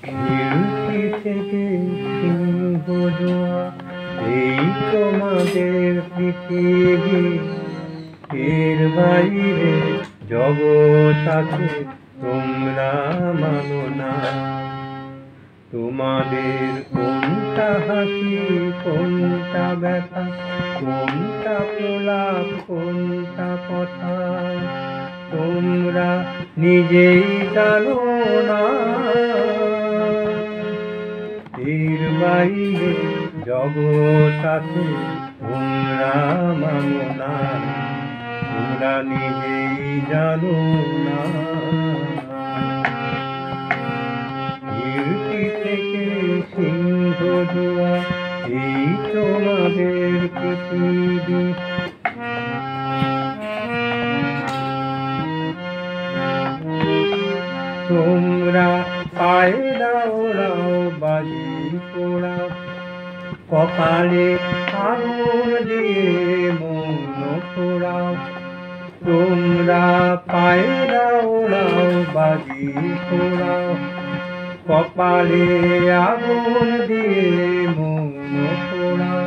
বিরতি থেকে সিংহ জোয়া, এই তোমাদের পৃথিবী। এর বাইরে জগৎ আছে, তোমরা মানো না। তোমাদের কোনটা হাসি, কোনটা ব্যথা, কোনটা প্রলাপ, কোনটা কথা, তোমরা নিজেই জানো না। এর বাইরে জগৎ আছে, তোমরা মানো না। তোমরা নিজেই জানো না। বিরতি থেকে সিংহ জোয়া, এই তোমাদের পৃথিবী। তোমরা পায়রা ওড়াও, বাজি পোড়াও, কপালে আগুন দিয়ে মন পোড়াও। তোমরা পায়রা ওড়াও, বাজি পোড়াও, কপালে আগুন দিয়ে মন পোড়াও।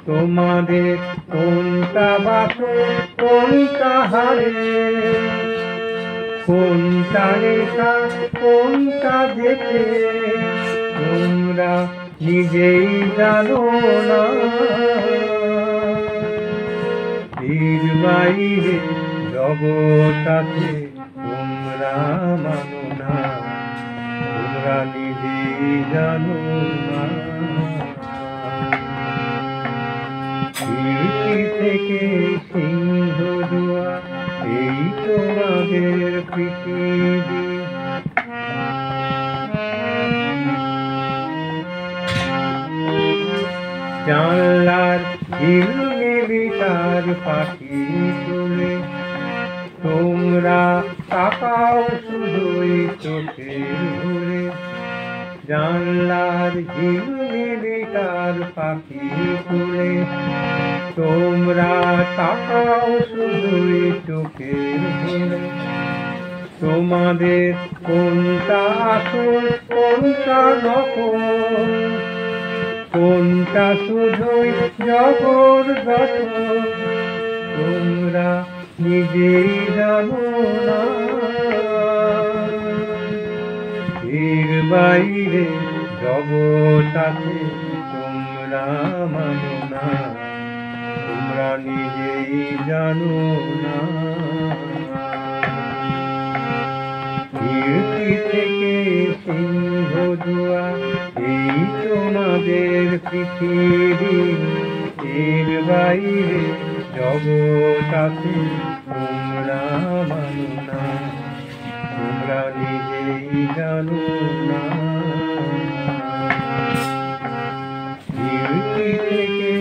তোমাদের কোনটা বাসো, কোনটা হারে, কোনটা রেখা, কোনটা যেতে, তোমরা নিজেই জানো না। এর বাইরে জগৎ আছে, তোমরা মানো না। তোমরা নিজেই জানো না। বিরতি থেকে সিংহ জোয়া, এই তোমাদের পৃথিবী। জানলার ঝিলমিলিটার পাখি তুলে, তোমরা তাকাও শুধুই চোখের ভরে। জানলার ঝিলমিলিটার পাখি তুলে, তোমরা তাকাও শুধুই চোখের ভরে। তোমাদের কোনটা আসল, কোনটা নকল, কোনটা শুধুই জবরদস্ত, তোমরা নিজেই জানো না। এর বাইরে জগৎ আছে, তোমরা মানো না। তোমরা নিজেই জানো না। বিরতি থেকে সিংহ জোয়া, এই তোমাদের পৃথিবী। এর বাইরে জগৎ আছে, তোমরা মানো না। তোমরা নিজেই জানো না। বিরতি থেকে